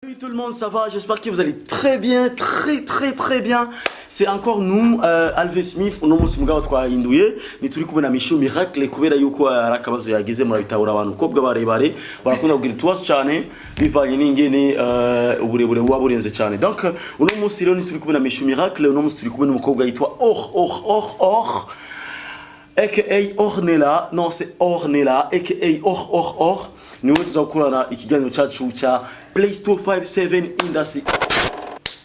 Salut tout le monde, ça va? J'espère que vous allez très bien, très bien. C'est encore nous, Alvin Smith, uno munsi mugabo twahinduye nituri kubona Mishu Miracle kubera yuko arakabazo yagize murabitahura abantu kobwa barebare barakunda kugira tuwas cyane bivanye n'ingene uburebure buba burenze cyane. Donc uno munsi rero nituri kubona Mishu Miracle, uno munsi turi kubona umukobwa yitwa Or aka Ornella, non c'est Ornella aka Or niwe tuzakurana ikiganiro cyacu cya Play Store 57 Industry.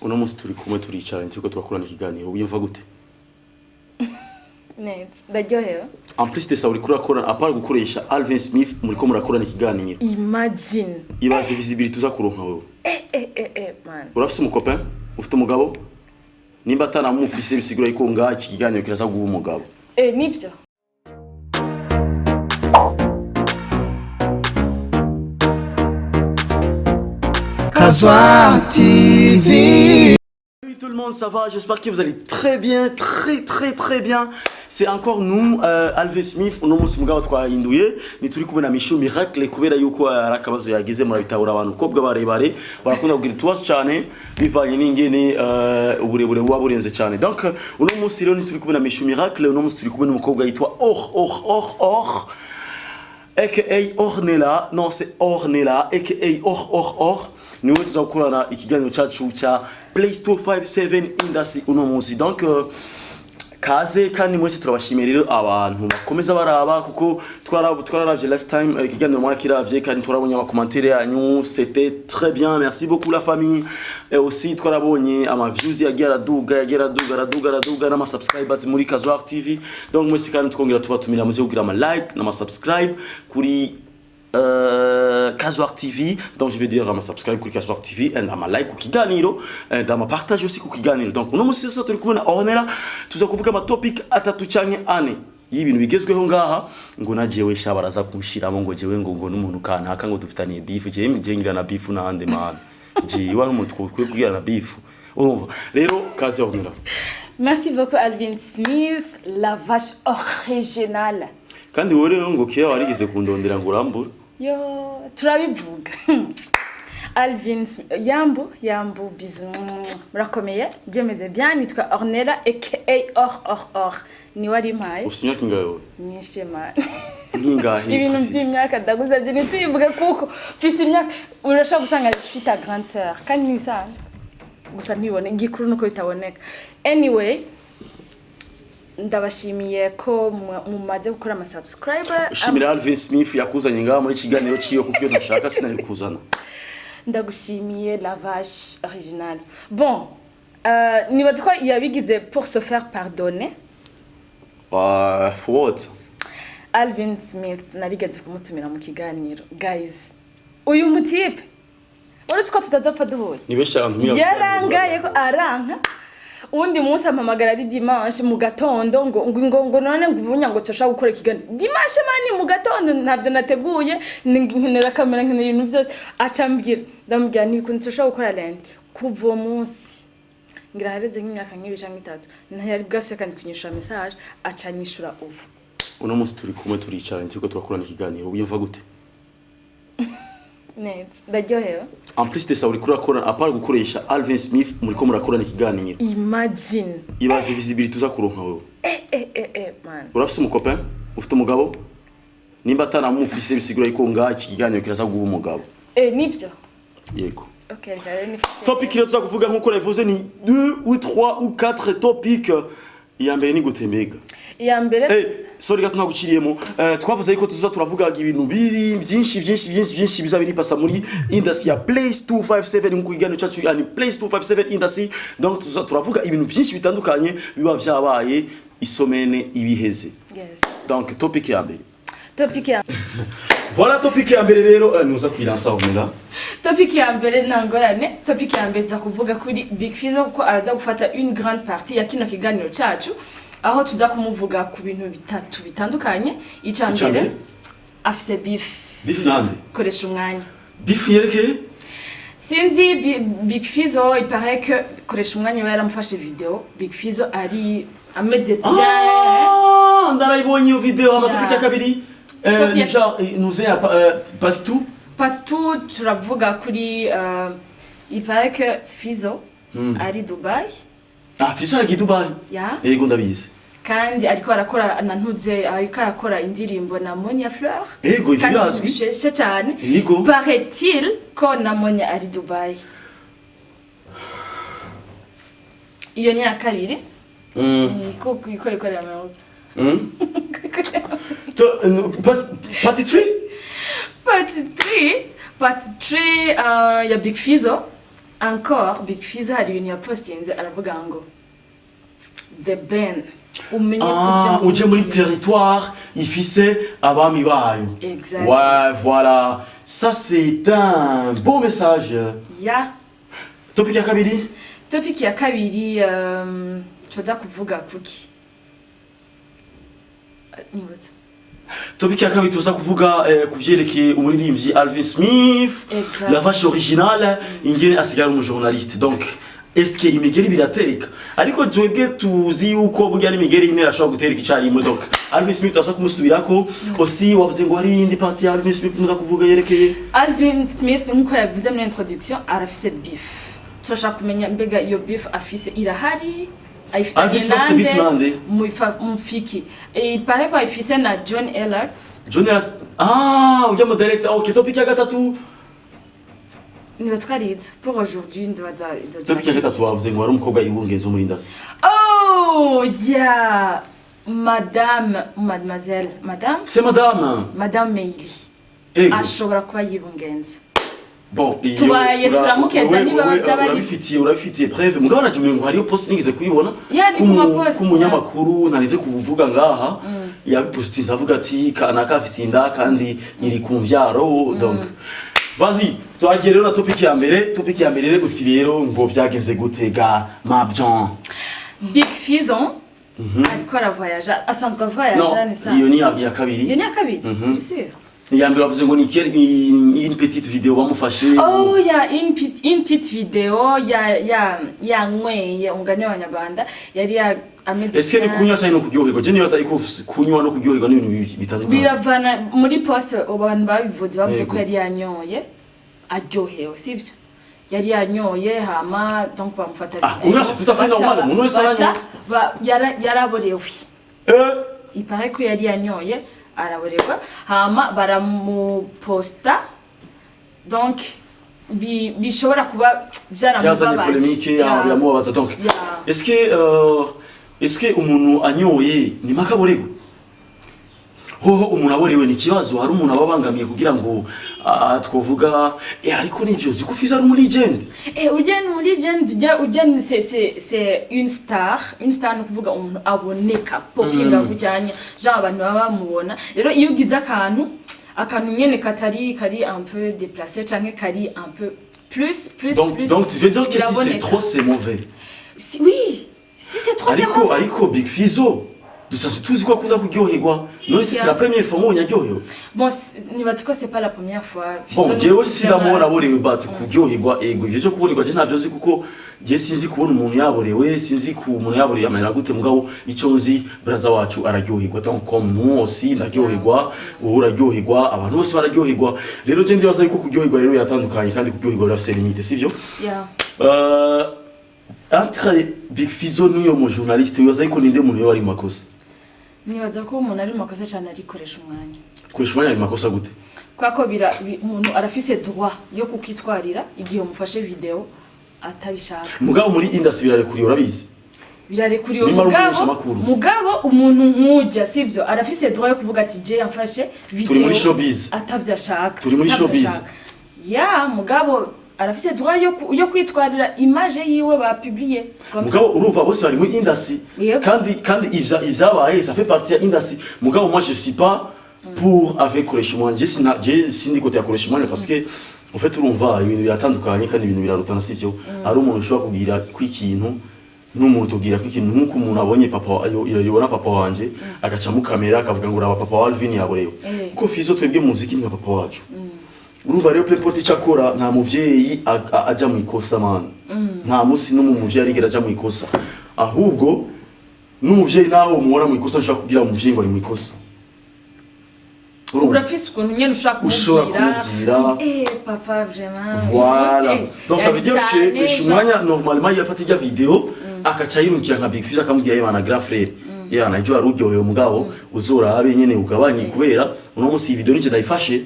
Uno munsi turi kumwe turicara turiko turakurana ikiganiro uyumva gute? Neza ndaryohewe. En plus de ça uri kurakora apart gukoresha Alvin Smith muri ko murakorana ikiganiro. Imagine Ibaze visibility uzakuronka wewe. Man. Urafise umukopa? Ufite umugabo? Nimba atanamufise bisigura yuko ngaha iki kiganiro kiraza guha umugabo. Nivyo. Kazoar TV. Salut tout le monde, ça va? J'espère que vous allez très bien, très bien. C'est encore nous, Alvin Smith, uno munsi mugabo twahinduye nituri kubona Mishu Miracle kubera yuko arakabazo yagize murabitahura abantu kobwa barebare barakunda kugira tuwas cyane bivanye n'ingene uburebure buba burenze cyane. Donc uno munsi rero nituri kubona Mishu Miracle, uno munsi turi kubona umukobwa yitwa Or aka Ornella, non c'est Ornella aka Or niwe tuzakurana ikiganiro cyacu cya Play Store 57 Industry uno munsi. Donc kaze kandi mwese turabashimira abantu bakomeza baraba kuko twararavye last time ikiganiro mwa kiravye kandi turabonye ama commentaires yanyu, c'était très bien, merci beaucoup la famille. Et aussi twarabonye ama views yagira araduga n'ama subscribers muri Kazoar TV. Donc mwese kandi twongera tubatumira muze kugira ama like n'ama subscribe kuri Kazoar TV. Donc je vais dire à ma subscribe kuri Kazoar TV et à ma like kukiganiro et à ma partage aussi kukiganiro. Donc uno musi sasa turi kubona Ornella tuza kuvuga ama topic atatu cyane ane y'ibintu bigezweho ngaha ngo najewe shabaraza kunshiramo ngo jewe ngo n'umuntu kanaka ngo dufitaniye beef je ngira na beef n'ande man je wa n'umuntu kugira na beef urumva rero kaze Ornella. Merci beaucoup Alvin Smith, la vache originale. Kandi wowe rero ngo kiya warigeze kundondera ngo urambura Yo, turabivuga. Alvin Yambu bizu murakomeye byemeze bien nitwa Ornella aka Or ni wari mpaye. Ufite imyaka ingahe wowe? Nishema. Ningahe? Ibintu by'imyaka ndaguzabye nituyivuga kuko mfise imyaka urashaka gusanga mfite a grande sœur kandi nisanzwe gusa ntibone igikuru nuko bitaboneka. Anyway, ndabashimiye ko mumaze gukora ama subscriber. Shimira Alvin Smith yakuzanye ngaha muri kiganiro ciyo kuko iyo ntashaka sinari kuzana. Ndagushimiye la vache originale. Bon, nibaze ko yabigize pour se faire pardonner. For what? Alvin Smith narigeze kumutumira mu kiganiro. Guys, uyu mutipe uretse ko tutazapfa duhuye. Nibesha abantu yarangaye ko aranka. Undi munsi amamagara ari dimanche mu gatondo ngo none ngubunya ngo tosha gukora ikiganiro. Dimanche mani mu gatondo ntavyo nateguye nkenera kamera nkenera ibintu byose acambira. Ndamubwira ntibikunze tosha gukora land. Kuva munsi ngira hareze nk'imyaka nk'ibishanga 3 ntayari bwase kandi kunyishura message acanyishura ubu. Uno munsi turi kumwe turicara turiko turakorana ikiganiro uyumva gute? Neza ndaryohewe. En plus de ça uri kurakora apart gukoresha Alvin Smith muri ko murakorana ikiganiro. Imagine Ibaze visibility uzakuronka wewe. Man. Urafise umukopa? Ufite umugabo? Nimba atanamufise bisigura yuko ngaha iki kiganiro kiraza guha umugabo. Nivyo. Yego. Okay, ni Topic rero tuza kuvuga nkuko navuze ni 2 ou 3 ou 4 topics. Iya mbere ni gutembega. Iya mbere sorry gato ntaguciriyemo twavuze yuko tuza turavuga ibintu biri byinshi bizabiri pasa muri industry ya Play Store 57 nkuko iganiro cyacu yani Play Store 57 Industry. Donc tuza turavuga ibintu byinshi bitandukanye biba vyabaye isomene ibiheze. Yes. Donc topic ya mbere. Voilà topic ya mbere rero nuza kwiransa Ornella. Topic ya mbere nangorane. Topic ya mbere za kuvuga kuri Big Fizzo ko araza gufata une grande partie ya kino kiganiro cyacu aho tuza kumuvuga ku bintu bitatu bitandukanye. Icambere afise beef nande koresha umwanya. Beef yerekeye sinzi Big Fizzo il paraît que koresha umwanya we yaramufashe video. Big Fizzo ari ameze bien. Ndarayibonye iyo video amatopic ya kabiri. Déjà nous est pas tout turavuga kuri il paraît que Fizo ari Dubai. Ah, Fizo ari Dubai. Ya. Yego ndabizi. Kandi ariko arakora nantuze ariko arakora indirimbo na Monia Fleur. Yego ivyazwi. Bisheshe cyane. Yego. Paraît-il ko na Monia ari Dubai. Iyo ni akabiri. Ko ikorera mu. Party 3? Party 3 ya Big Fizzo. Encore Big Fizzo hari ibintu yapostinze aravuga ngo The Ben umenye kujya uje muri territoire ifise abami bayo. Exactement. Ouais, voilà. Ça c'est un beau message. Ya. Topic ya kabiri? Topic ya kabiri tuza kuvuga kuki. Nibutse. Topic ya kabiri tuza kuvuga kuvyerekeye umuririmbyi Alvin Smith, la vache originale ingene asigara mu journaliste. Donc est-ce que imigeri biratereka ariko twebwe tuzi yuko burya n'imigeri imwe arashobora gutereka icyarimwe. Donc Alvin Smith tasa kumusubirako aussi wavuze ngo hari indi party ya Alvin Smith muza kuvuga yerekeye Alvin Smith nkuko yavuze mu introduction arafise beef. Turashaka kumenya mbega iyo beef afise irahari Alvin Smith beef nande mufiki il paraît quoi afise na John Ellards. John Ellards ujya mu director. OK, topic ya gatatu nibatwarize pour aujourd'hui ndabaza topic ya gatatu wavuze ngo hari umukobwa yibungenzo muri ndasi. Oh yeah, mademoiselle c'est madame Meili ashobora kuba yibungenze. Bon, tubaye turamukenza niba batabari urabifitiye preuve mugabo najumiye ngo hariyo post nigeze kuyibona ku munyamakuru narize kuvuga ngaha yabipostinze avuga ati kana kafite inda kandi iri ku mvyaro. Donc vas-y twagiye rero na topic ya mbere rero uti rero ngo byagenze gutega mabjan Big Fizzo ariko aravoyaje asanzwe avoyaje ni ça. Iyo ni ya kabiri. C'est ya mbere bavuze ngo ni une petite vidéo bamufashe. Oh ya une petite vidéo ya ngweye ungane w'Abanyarwanda yari ameze. Ese ni kunywa cyane no kuryoherwa? Je nibaza iko kunywa no kuryoherwa n'ibintu bitandukanye. Biravana muri post abantu babivuze bavuze ko yari yanyoye aryohewe sivyo. Yari yanyoye hama donc bamufata video. Kunywa c'est tout à fait normal. Umuntu wese aranywa. Yaraborewe. Il paraît ko yari yanyoye araboregwa hama baramuposta donc bishobora kuba byaramubabaje polémique biramubabaza. Donc est-ce que umuntu anyoye ni makaboregwa hoho umuntu aborewe ni kibazo hari umuntu ababangamiye kugira ngo twovuga ariko nivyo ziko Fizzo ari muri legend muri legend c'est une star no kuvuga umuntu aboneka popinga kujyanye genre abantu baba mubona rero iyo ugize akantu nyene kari un peu déplacé canke kari un peu plus donc tu veux dire que si c'est trop c'est mauvais. Oui, si c'est trop c'est mauvais. Ariko Big Fizzo dusanzwe tuzi ko akunda kuryoherwa none c'est la première fois mo nyaryohewe. Bon nibaza ko c'est pas la première fois. Bon jewe siramubona aborewe bat kuryoherwa ego ivyo cyo kubonerwa je navyo zi kuko je sinzi kubona umuntu yaborewe sinzi ku umuntu yaborewe amera gute mugabo ico nzi braza wacu araryoherwa donc comme nous aussi naryoherwa uraryoherwa abantu bose bararyoherwa rero je ndibaza yuko kuryoherwa rero yatandukanye kandi kuryoherwa rafise limite sivyo. Entre Big Fizzo n'uyo mu journaliste wibaza yuko ninde umuntu yo ari makosa? Nibaza ko umuntu ari makosa cyane arikoresha umwanya. Koresha umwanya ari makosa gute? Kwako umuntu arafise droit yo kukitwarira igihe umufashe video atabishaka. Mugabo muri industry birarekuriye urabizi? Birarekuriye mugabo umuntu nkujya sivyo arafise droit yo kuvuga ati je yamfashe video. Turi muri showbiz. Atavyashaka. Turi muri showbiz. Ya mugabo arafise droit yo kwitwarira image yiwe ba publier. Mugabo urumva bose bari muri industry kandi ivyabaye ça fait partie ya industry. Mugabo moi je suis pas pour avec koresha je sindi côté ya koresha parce que en fait urumva ibintu biratandukanye kandi ibintu birarutana sivyo. Ari umuntu ushobora kugira kwikintu n'umuntu tugira kwikintu nkuko umuntu abonye papa yobona papa wanje agaca mu kamera akavuga ngo ura papa wa Alvin yaborewe. Ko Fizzo twebwe muziki ni papa wacu. Urumva rero pemporte cyakora nta muvyeyi aja mu ikosa man. Nta musi no mu muvyeyi arigera aja mu ikosa. Ahubwo n'umuvyeyi naho umubona mu ikosa nshaka kugira umuvyeyi ngo ari mu ikosa. urafise ukuntu nyene ushobora kumubwira papa vraiment voilà donc ça veut dire que Shumwanya normalement yafata ijya video akaca yirukira nka Big Fizzo akamubwira yebana grand frère yana ijyo aruryoheye umugabo uzorabe nyene ugabanye kubera uno musi video nije ndayifashe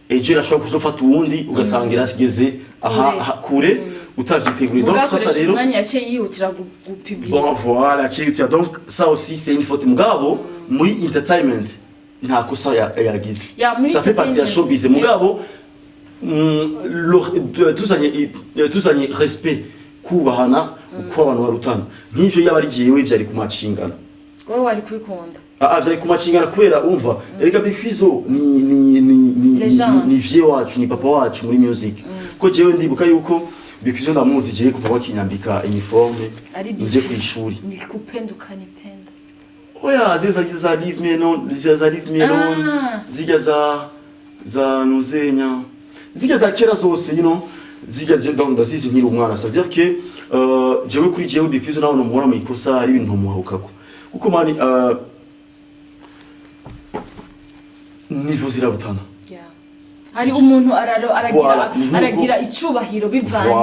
ejo irashobora kuzofata uwundi ugasangira kigeze aha kure utavyiteguriye donc ça rero Shumwanya yaciye yihutira gupublier bon voilà cyo donc ça aussi c'est une faute mugabo muri entertainment nta kosa yagize ça fait partie ya showbiz mugabo tuzanye respect kubahana uko abantu barutana nk'ivyo yaba ari jewe vyari kumacingana wowe wari kwikunda vyari kumacingana kubera umva erega Big Fizzo ni vie wacu ni papa wacu muri music ko jewe ndibuka yuko Big Fizzo ndamuzi jewe kuva bakinyambika uniforme nje kwishuri nikupenda ukanipenda oya ziza leave me alone ziga za nuzenya ziga za kera zose you know ziga donc ndazizi nkiri umwana ça veut dire que jewe kuri jewe Big Fizzo nawe nomubona mu ikosa ari ibintu muhukako kuko mani niveau zirabutana hari umuntu aragira icubahiro bivanye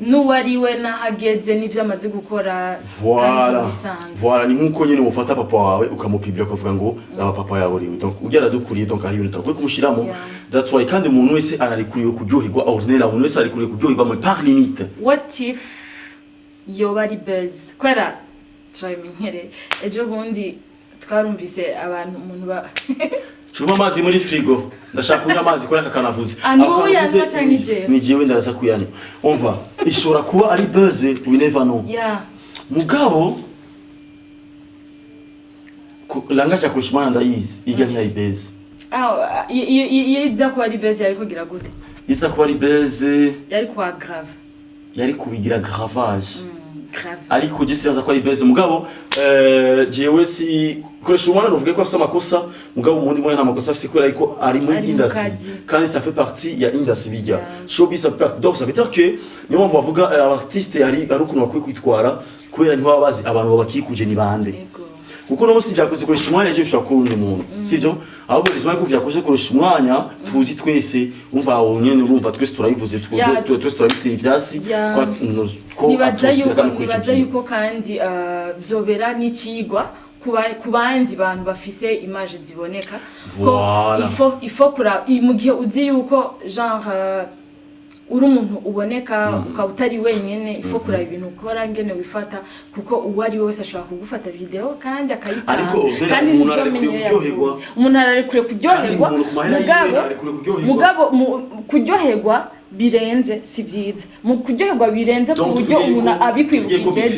n'uwariwe nahageze n'ivyo amaze gukora voilà ni nkuko nyene mufata papa wawe ukamupibira ukavuga ngo aba papa yaboriwe donc ugera dukuriye donc ari ibintu takwe kumushiramo that's why kandi umuntu wese ararikuriye kuryoherwa ordinaire umuntu wese arikuriye kuryoherwa mu par limite what if yoba ari buzz kwera turamenyere ejo bundi twarumvise abantu umuntu ba Chuma amazi muri frigo ndashaka kunywa amazi kuri aka kanavuze ni jewe ndaraza kuyanywa umva ishobora kuba ari buzz we never know mugabo langasha kushimana ndayizi iga nti ari buzz yiza kuba ari buzz yari kugira gute isa kuba ari buzz yari kwa grave yari kubigira gravage ariko je siraza ko ari buzz mugabo jewe si koresha umwana nuvuge ko afite amakosa mugabo umundi mwana nta makosa afite kubera ariko ari muri industry kandi ça fait partie ya industry bijya showbiz donc ça veut dire que niyo mpamvu bavuga artiste ari ukuntu bakwiye kwitwara kubera niho babazi abantu babakikuje ni bande kuko no musi byakoze koresha umwanya je ushaka kurundi muntu sivyo ahubwo bizima ko vyakoze koresha umwanya tuzi twese umva aho nyene urumva twese turayivuze twese turabiteye ivyasi ko nibaza yuko kandi byobera n'icigwa kubandi bantu bafise image ziboneka ko ifo kura mu gihe uzi yuko genre uri umuntu uboneka ukawutari wenyene ifo kura ibintu ukora ngene wifata kuko uwari wese ashobora kugufata video kandi akayitanga kandi umuntu arari kuryoherwa mugabo kuryoherwa birenze si byiza mu kuryoherwa birenze ku buryo umuntu abikwibukije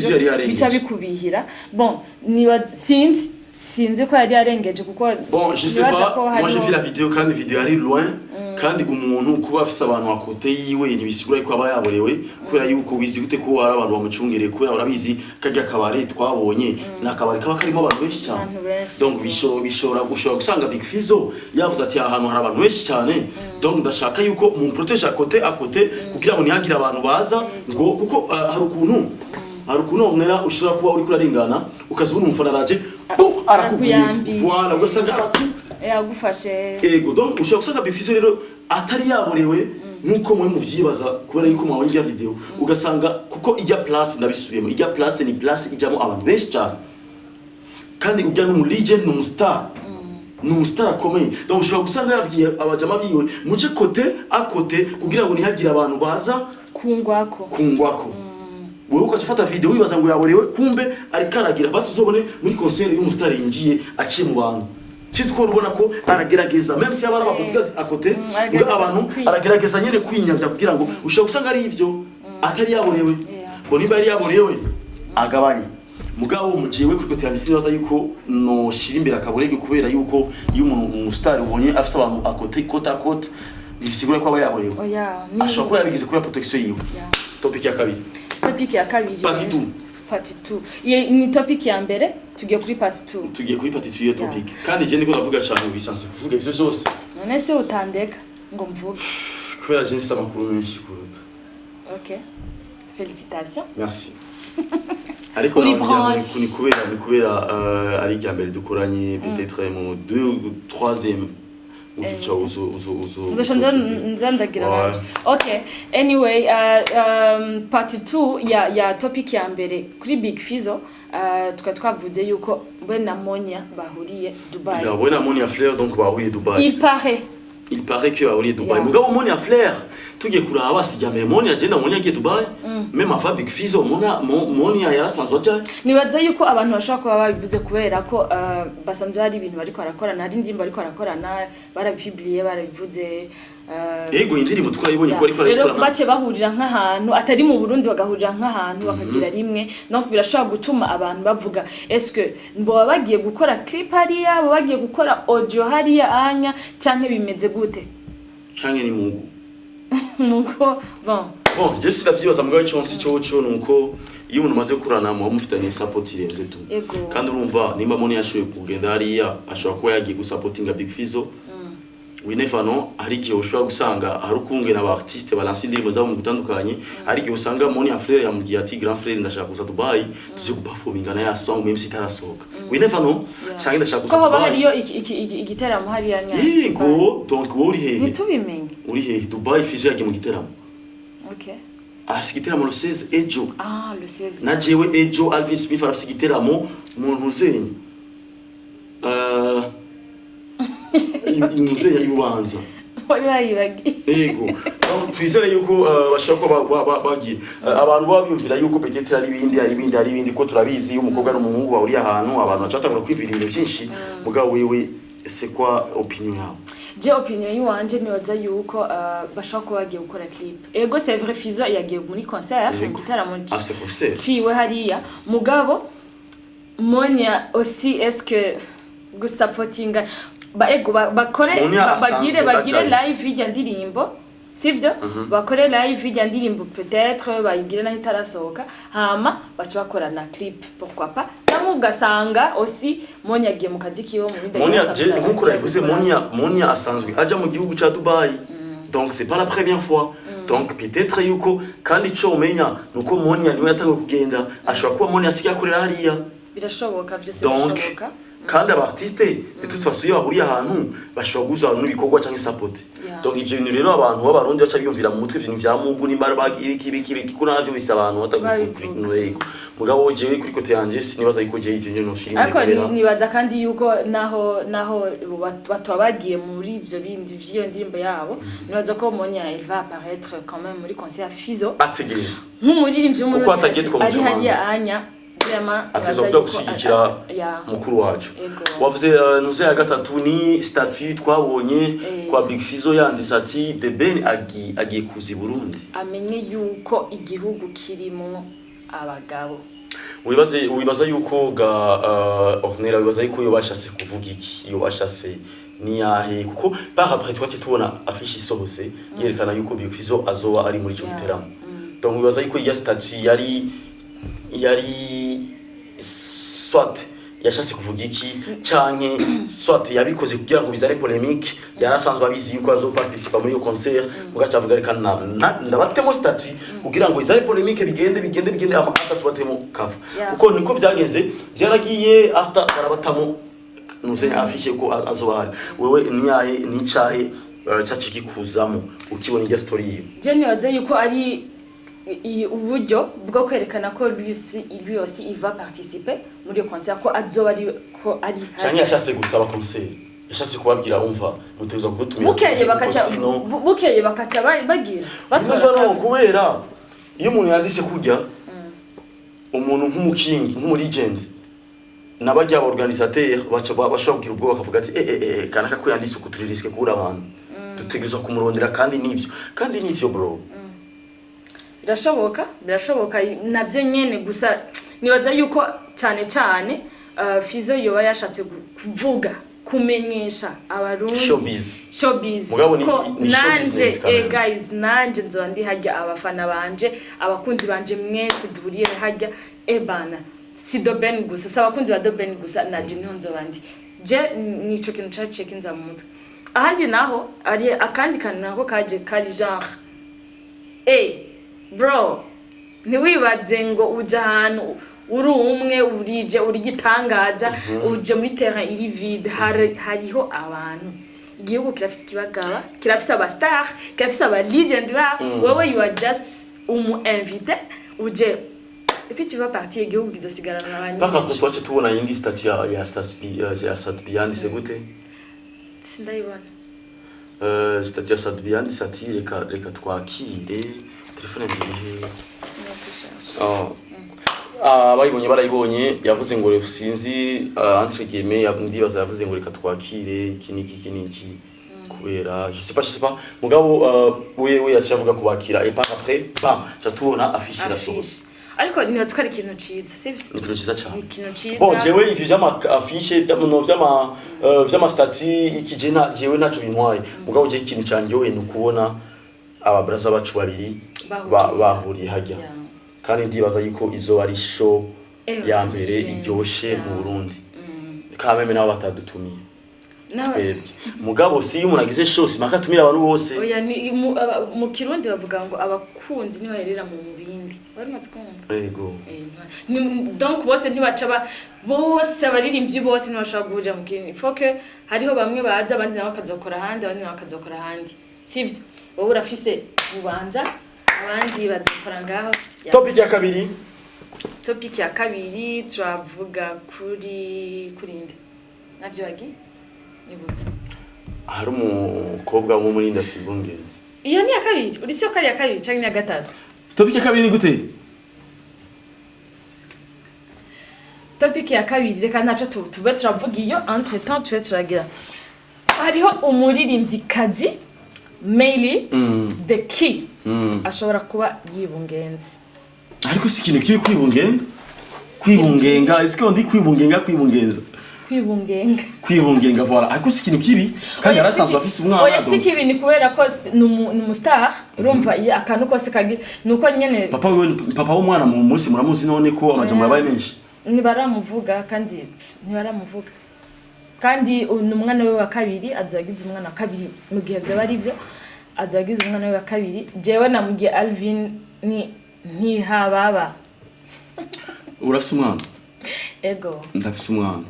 bica bikubihira bon niba sinzi ko yari yarengeje kuko bon je sais pas moi j'ai vu la vidéo kandi video ari loin kandi umuntu kuba afise abantu akote yiwe nibisigura ko aba yaborewe kubera yuko wizi gute ko hari abantu bamucungereye kubera urabizi kajya kabare twabonye nakabare kaba karimo abantu benshi cyane donc bishobora gusanga Big Fizzo yavuze ati ahantu hari abantu benshi cyane donc ndashaka yuko mu protege akote kugira ngo nihagira abantu baza ngo kuko hari ukuntu onera ushobora kuba uri kurarengana ukazubona umufana araje arakuguyambi voilà ugasanga yagufashe ego donc ushobora gusanga Big Fizzo rero atari yaborewe nkuko mwe muvyibaza kubera yuko mwawe ijya video ugasanga kuko ijya place ndabisubiyemo ijya place ni place ijyamo abantu benshi cyane kandi ujya no legend no star no star akomeye donc ushobora gusanga yabwiye abajama biwe muje akote kugira ngo nihagira abantu baza kungwako wewe ukafata video wibaza ngo yaborewe kumbe ari karagira basi uzobone muri concert y'umustar yinjiye aciye mu bantu cyitwa rubona ko aragerageza même si abara bavuga akote abantu aragerageza nyene kwinyavya kugira ngo ushaka gusanga ari ivyo atari yaborewe bo niba ari yaborewe agabanye mugabo umujewe kuri kote yanditse nibaza yuko no shirimbira akaborege kubera yuko iyo umustar ubonye afise abantu akote kote bisigura ko aba yaborewe ashobora kuba yabigize kuri protection yiwe topic ya kabiri Party 2 ni topic ya mbere tugiye kuri party 2 tugiye kuri party 2 ya topic kandi je ndiko ndavuga cyane bisanzwe kuvuga ivyo byose none se utandeka ngo mvuge kubera je nfise amakuru menshi kuruta OK félicitations merci ariko ni kubera ari rya mbere dukoranye peut-être mu 2 ou 3e nzandagira nanje. Okay, anyway, part 2 ya topic ya mbere kuri Big Fizzo, twavuze yuko we na Monia bahuriye Dubai. We na Monia Flair donc bahuriye Dubai. Il paraît que bahuriye Dubai. Mugabo Monia Flair tugiye kuraba sijyamere Monia agenda Monia agiye Dubai. Même avant Big Fizzo Monia yarasanzwe aje. Nibaza yuko abantu bashaka kuba babivuze kubera ko basanzwe ari ibintu bariko barakorana, ari ndimba bariko barakorana, barabipubliye barabivuze. Ego indirimbo twayibonye ko ariko rero bace bahurira nk'ahantu atari mu Burundi bagahurira nk'ahantu bakagira rimwe, donc birashobora gutuma abantu bavuga est-ce que mbo bagiye gukora clip hariya, bo bagiye gukora audio hariya anya canke bimeze gute? Canke ni mugu muko bon je suis davyibaza mugabo cyonsi cyo nuko iyo umuntu maze kurana mu mufitanye support irenze tu kandi urumva nimba Monia yashoye kugenda hariya ashobora kuba yagiye gusupportinga Big Fizzo. We never know, hari gihe ushobora gusanga hari ukungena aba artiste balanse indirimbo zabo mu gutandukanye, hari gihe usanga Monia Flair yamugiye ati grand frère ndashaka kuza Dubai tuje guperforminga na ya song même si tarasohoka. We never know, cyangwa ndashaka kuza Dubai. Ko hariyo igiteramo hariya nya. Yego, donc uri hehe? Nitubimenye. Uri hehe? Dubai Fizzo yagiye mu giteramo. Okay. Giteramo le 16 ejo. Le 16. Na jewe ejo Alvis Smith afite giteramo mu ntuzenye. Imuze y'ubanza wari bayibagi yego twizere yuko bashaka bagiye abantu babiyumvira yuko peut-être ari ibindi ko turabizi umukobwa n'umuhungu bahuriye ahantu abantu bacatagura kwivira ibintu byinshi mugabo wewe c'est quoi opinion yawe? Je opinion yiwanje nibaza yuko bashaka ko bagiye gukora clip. Ego c'est vrai Fizzo yagiye muri concert mu gitaramo ciwe hariya mugabo Monia aussi est-ce que gusupportinga ego bagire live ijya ndirimbo sivyo bakore live ijya ndirimbo peut-être bayigire naho itarasohoka hama baca bakora na clip pourquoi pas namwe ugasanga aussi Monia agiye mu kazi kiwe mu bindi Monia nkuko yavuze Monia asanzwe aja mu gihugu ca Dubai donc c'est pas la première fois donc peut-être yuko kandi cyo umenya nuko Monia niwe yatangiye kugenda ashobora kuba Monia asigaye akorera hariya birashoboka byose birashoboka kandi aba artiste de toute façon iyo bahuriye ahantu bashobora guza n'ibikorwa cyangwa support. Donc ivyo bintu rero abantu b'abarundi baca biyumvira mu mutwe ibintu vya mugu nimbara bagiriki kunavyo bisa abantu batagukurikira mugabo jewe kuri kote yanje sinibaza yuko jewe ivyo no shiri ariko nibaza kandi yuko naho batabagiye muri ivyo bindi vyo ndirimbo yabo nibaza ko Monia elle va apparaître quand même muri concert Fizzo ategereza nk'umuririmbyi w'umurundi ari hariya anya ateza gushyigikira mukuru wacu. Wavuze nuze ya gatatu ni statut twabonye kwa Big Fizzo yanditse ati The Ben agiye kuzi Burundi amenye yuko igihugu kirimo abagabo. Wibaza yuko ga Ornella wibaza yuko yo bashase kuvuga iki yo bashase ni yahe kuko par après toi tubona affiche isohose yerekana yuko Big Fizzo azoba ari muri cyo giteramo. Donc wibaza yuko ya statut yari soit yashase kuvuga iki canke soit yabikoze kugira ngo bizare polemique yarasanzwe abizi yuko azo participer muri yo concert mugacha avuga reka ndabatemo statut kugira ngo izare polemique bigende amata tubatemo kava kuko niko byagenze byaragiye after barabatamo nuze afishe ko azobahari wewe niyahe nicahe cyaciki kuzamo ukibona irya story yiwe je nibaze yuko ari uburyo bwo kwerekana ko lui aussi il va participer muri concert ko azoba ari cyane yashase gusaba concert yashase kubabwira umva muteza kubutumira bukeye bakaca bagira basora kubera iyo umuntu yandise kujya umuntu nk'umukingi nk'umulegend nabajya organisateur bashobora ubwo bakavuga ati kanaka ko yandise kuturirisike kubura abantu dutegezwa kumurondera kandi nivyo bro birashoboka navyo nyene gusa nibaza yuko cyane Fizzo yoba yashatse kuvuga kumenyesha abarundi showbiz ko nanje guys nanje nzo ndi hajya abafana banje abakunzi banje mwese duhuriye hajya ebana si Doben gusa sabakunzi ba Doben gusa naje niho nzo bandi je nico kintu cacekinza mu mutwe ahandi naho ari akandi kantu nako kaje kari genre bro ntiwibaze ngo uja ahantu uri umwe uri gitangaza uje muri terrain iri vide hariho abantu igihugu kirafise ikibagaba kirafise aba star kirafise aba legend ba wowe you are just invité uje et puis tu vas partir igihugu kizosigara n'abandi par contre toi tu tubona yindi statue ya Sadbi yanditse gute sindayibona statue ya Sadbi yanditse ati reka twakire telefone ndihe abayibonye barayibonye yavuze ngo sinzi entre guillemets ndibaza yavuze ngo reka twakire iki niki kubera je sais pas mugabo we yacavuga kubakira et par après tubona affiche la sauce ariko nibatse ari ikintu ciza sivyo ni ikintu ciza cyane ikintu ciza bon jewe ivyo vyama affiche vyama statue ikijena jewe naco bintwaye mugabo je ikintu cyanjyohe ni ukubona ababraza bacu babiri bahuriye hajya kandi ndibaza yuko izo ari show ya mbere iryoshe mu Burundi kameme nabo batadutumiye nawe mugabo si umuntu agize show simaka tumira abantu bose oya ni mu Kirundi bavuga ngo abakunzi ni barerera mu bindi bari matsukumva yego donc bose ntibaca bose abaririmbyi bose ntibashobora guhurira mu kintu faut que hariho bamwe baza abandi nabo bakazokora ahandi abandi nabo bakazokora ahandi sivyo wowe urafise ubanza abandi bazikora ngaho topic ya kabiri turavuga kuri nde navyo bagi nibutse hari umukobwa wo muri Ndasibungenze iyo ni ya kabiri urisiyo kari ya kabiri canke ya gatatu topic ya kabiri ni gute topic ya kabiri reka ntaco tube turavuga iyo entre temps tube turagira hariho umuririmbyi kazi Meili the key ashobora kuba yibungenze ariko si ikintu kibi kwibungenga est-ce qu'on dit kwibungenza kwibungenga voilà ariko si ikintu kibi kandi arasanzwe afise umwana oya si kibi ni kubera ko ni umustar urumva akantu kose kagira nuko nyene papa w'umwana mu munsi muramuzi none ko amajambo yabaye menshi ntibaramuvuga kandi umwana we wa kabiri azogize umwana wa kabiri mu gihe byo bari byo azogize umwana we wa kabiri jewe namugiye Alvin ni hababa urafise umwana ego ndafise umwana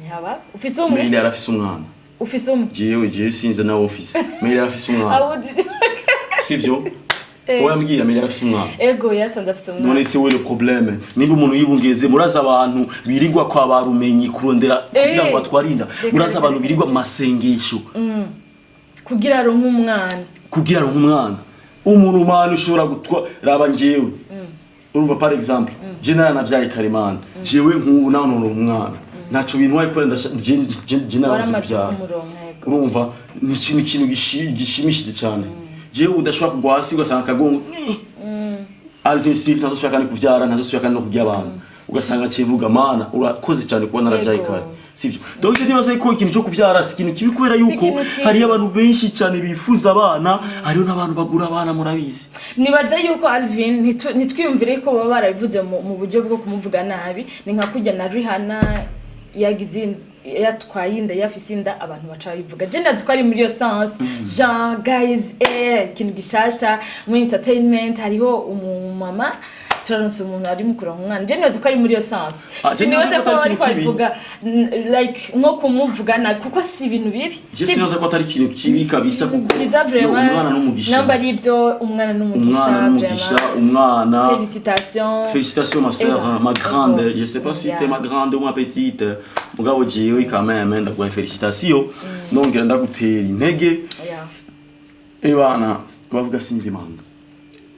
ni hababa ufise umwe Meili arafise umwana ufise umwe jewe sinze na office Meili arafise umwana sivyo oya mbwira Meili arafise umwana ego yasanze afise umwana none se we le problème niba umuntu yibungeze muraza abantu birigwa kwa barumenyi kurondera kugira ngo atwarinda muraza abantu birigwa masengesho kugira aronke umwana umuntu mwana ushobora gutwa raba ngewe urumva par exemple je naravyaye Karimana jewe nk'ubu naho umwana naco bintwaye ko je naravyaye urumva ni ikintu gishimishije cyane jewe udashobora kugwa hasi ugasanga akagongo Alvin Smith ntazosubira kandi kuvyara ntazosubira kandi no kurya abantu ugasanga kivuga mana urakoze cyane kubona naravyaye kare sivyo donc je dibaza ko ikintu cyo kuvyara si ikintu kibi kubera yuko hari abantu benshi cyane bifuza abana hariho nabantu bagura abana murabizi nibaza yuko Alvin nitwiyumvire ko baba barabivuze mu buryo bwo kumuvuga nabi ni nka kujya na Rihanna yagize yatwaye inda yafise inda abantu baca bivuga je ndazi ko ari muri yo sense Jean guys ikintu gishasha mu entertainment hariho umumama turanse umuntu ari mukura umwana je ndazi ko ari muri yo sense sinibaze ko bari kwavuga like nko kumuvugana kuko si ibintu bibi je sinoza ko atari ikintu kibi kabisa kuko umwana n'umugisha namba ari byo umwana n'umugisha umwana félicitations ma sœur ma grande je sais pas si t'es ma grande ou ma petite mugabo jewe quand même ndaguha félicitations donc ndagutera intege bana bavuga simbimanda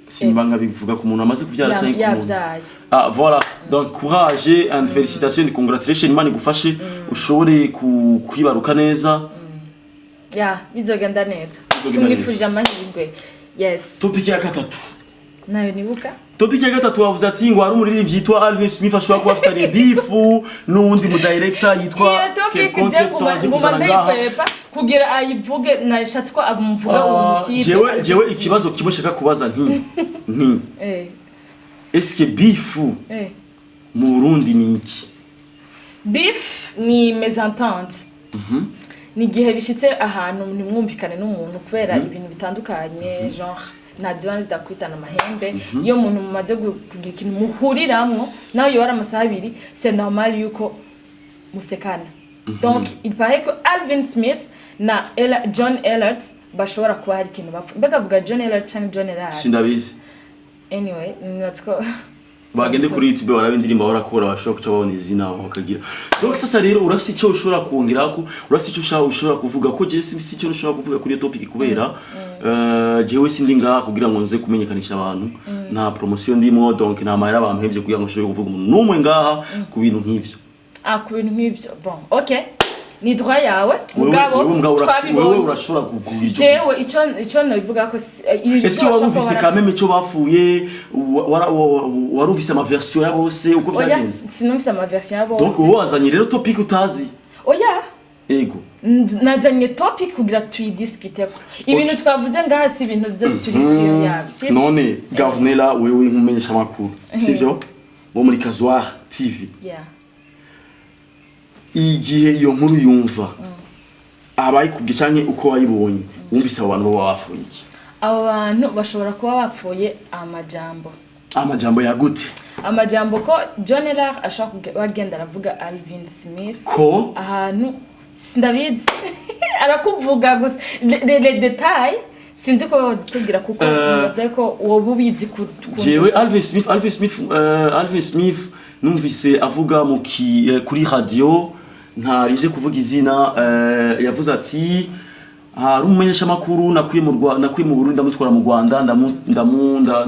simbanga bivuga ku muntu amaze kuvyara cyane ku muntu voilà donc courage and félicitations et congratulations imana igufashe ushobore kwibaruka neza bizogenda neza tumwifurije amahirwe yes topic ya gatatu nayo nibuka topic ya gatatu wavuze ati ngo hari umuririmbyi yitwa Alvin Smith ashobora kuba afitanye bifu n'undi mu director yitwa kugira ayivuge nashatse ko amuvuga uwo mutipe jewe ikibazo kimwe shaka kubaza nti est-ce que bifu mu Burundi ni iki beef ni mésentente ni gihe bishitse ahantu nimwumvikane n'umuntu kubera ibintu bitandukanye genre nazibanze zidakwitana amahembe iyo umuntu mumaze kugira ikintu muhuriramwo naho yo bara amasaha abiri c'est normal yuko musekana donc il paraît que Alvin Smith na John Ellert bashobora kuba hari ikintu bapfa mbega vuga John Ellert cyangwa John Ellert sindabizi anyway natsko bagende kuri YouTube baraba indirimbo barakora bashobora kuca babona izina bakagira donc sasa rero urafise icyo ushobora kuongerako urafise icyo ushobora kuvuga ko je si icyo ushobora kuvuga kuri topic kubera jewe sindi ngaha kugira ngo nze kumenyekanisha abantu nta promotion ndimo donc nta mahera bampevye kugira ngo nshobore kuvuga umuntu numwe ngaha ku bintu nk'ivyo ku bintu nk'ivyo bon okay ni droit yawe mugabo twabibonye urashobora kugira jewe icyo nabivuga ko est-ce que warumvise quand même icyo bafuye warumvise ama version ya bose uko byagenze sinumvise ama version ya bose donc wazanye rero topic utazi oya ego nazanye topic kugira tuyidiscute ko ibintu twavuze ngaha si ibintu byose turi studio yabi none Ornella wewe nkumenyesha amakuru sivyo bo muri Kazoir TV igihe iyo nkuru yumva abaye kubye cyane uko wayibonye wumvise abantu baba bafuye iki abo bantu bashobora kuba bapfuye amajambo ya gute amajambo ko John Ellert ashaka bagenda aravuga Alvin Smith ko ahantu sindabizi arakuvuga gusa les détails sinzi ko bazitubwira kuko bazaye ko wowe ubizi ku jewe Alvin Smith numvise avuga kuri radio ntarize kuvuga izina yavuze ati hari umumenyesha makuru nakuye mu Burundi ndamutwara mu Rwanda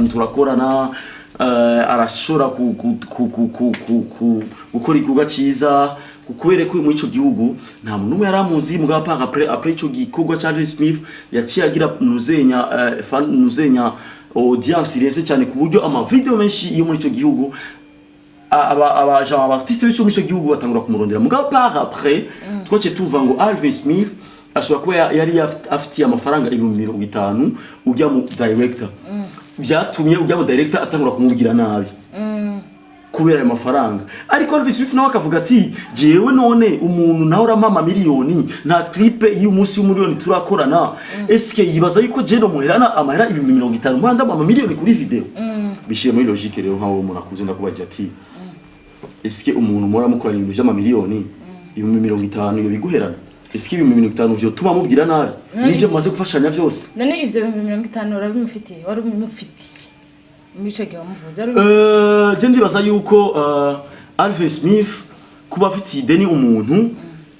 turakorana arashora gukora igikorwa ciza kukwere ko mu ico gihugu nta muntu umwe yaramuzi mugabo après ico gikorwa cha Alvin Smith yaciye agira nuzenya audience irese cyane ku buryo ama video menshi yo muri ico gihugu abartiste b'icyo muri ico gihugu batangura kumurondera mugabo après twace tuva ngo Alvin Smith ashobora kuba yari afitiye amafaranga 50,000 ujya mu director byatumye ujya mu director atangura kumubwira nabi kubera ayo mafaranga ariko Alvin Smith nawe akavuga ati jewe none umuntu nawe uramama miliyoni nta clip y'umunsi w'umiliyoni turakorana eske yibaza yuko je no muherana amahera 50,000 mwanda ama miliyoni kuri video bishiye muri logique rero nkawo umuntu akuze ndakubaje ati eske umuntu mora mukorana ibintu by'ama miliyoni 50,000 yo biguherana eske 50,000 vyo tuma mubwira nabi nije maze gufashanya byose none ivyo 50,000 urabimufitiye wari umufitiye Michege wamuvuze je ndibaza yuko Alvin Smith kuba afitiye ideni umuntu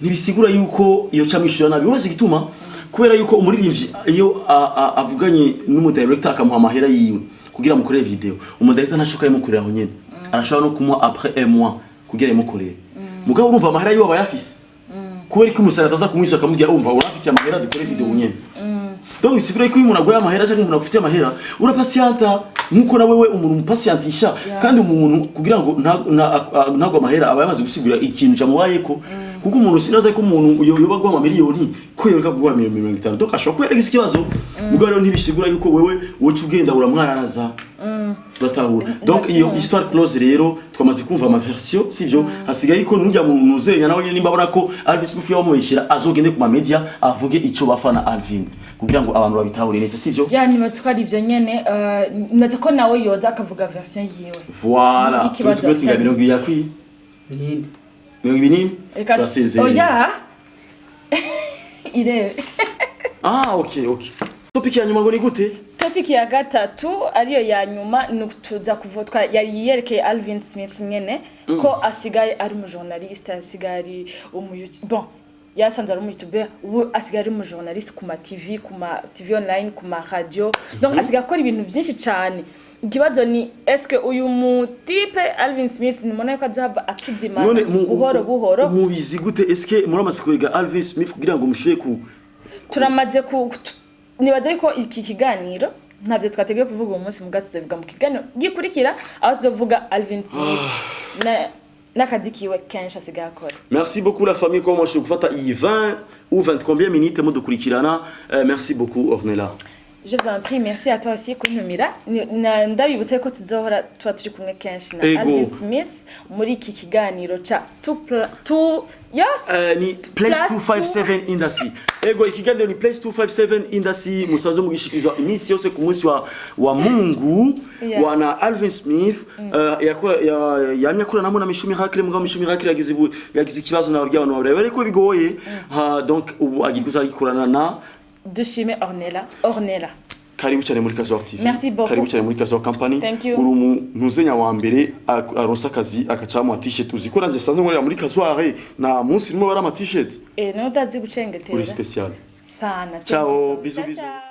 ntibisigura yuko iyo camishura nabi wese gituma kubera yuko umuririmbyi iyo avuganye n'umudirector akamuha amahera yiwe kugira mukorere video umudirector ntashoka yimukorera aho nyene arashobora no kumuha après un mois kugira yimukorere mugabo urumva amahera yiwe abayafise kubera ko umusara ataza kumwisha akamubwira umva urafitiye amahera zikore video nyene donc bisigura ko umuntu agoye amahera cyangwa umuntu afitiye amahera urapatienta nkuko na wewe umuntu patientisha kandi umuntu kugira ngo ntago amahera aba yamaze gusigura ikintu cyamubaye ko kuko umuntu sinaza ko umuntu yoba gwa miliyoni ko yoreka gwa 50,000 donc ashobora kwera ikibazo mugabo rero ntibisigura yuko wewe wocu ugenda uramwararaza batahura donc iyo histoire close rero twamaze kumva ama version sivyo hasigaye ko nujya mu zenya nawe nimba abona ko Alvin Smith yamuyishira azogende ku ma media avuge ico bafana Alvin kugira ngo abantu babitahure neza sivyo yani batswara ivyo nyene naza ko nawe yoza akavuga version yiwe voilà tuzi ko ngabiro yakwi nini nini turasezeye oya irebe okay topic ya nyuma ngo ni gute topic ya gatatu ariyo ya nyuma nutuza kuvotwa yari yerekeye Alvin Smith nyene ko asigaye ari mu journaliste asigaye bon yasanze ari mu YouTuber asigaye ari mu journaliste ku ma TV online ku ma radio donc asigaye akora ibintu byinshi cyane ikibazo ni eske uyu mutipe Alvin Smith ni mona ko azaba akizima buhoro mubizi gute eske muramaze kwega Alvin Smith kugira ngo mushiye ku turamaze ku nibaza yuko iki kiganiro ntavyo twategeye kuvuga umunsi mugatse tuvuga mu kiganiro gikurikira aho tuvuga Alvin Smith nakadikiwe kenshi asigaye akora. Merci beaucoup la famille comment je kufata 20 ou 20 combien minutes mudukurikirana merci beaucoup Ornella. Je vous en prie, merci à toi aussi kuntumira. Ndabibutse ko tuzohora tuba turi kumwe kenshi na Alvin Smith muri iki kiganiro cha ni Place 257 Industry. Ego ikiganiro ni Place 257 Industry musazo mugishikizwa iminsi yose ku munsi wa Mungu wana Alvin Smith yanyakura namwe na Mishu Miracle mugabo Mishu Miracle yagize ikibazo n'ababye abantu barebere ko bigoye donc ubu agikuza gikorana na Dushime Ornella. Karibu cyane muri Kazor TV. Merci beaucoup. Karibu cyane muri Kazor Company. Uri ntuzenya wa mbere aronsa akazi akacamo a t-shirt uzikora nje sanzwe ngorera muri Kazor na munsi rimwe bara ama t-shirt. No utazi gucengetera. Uri special. Sana. Ciao, bisous bisous.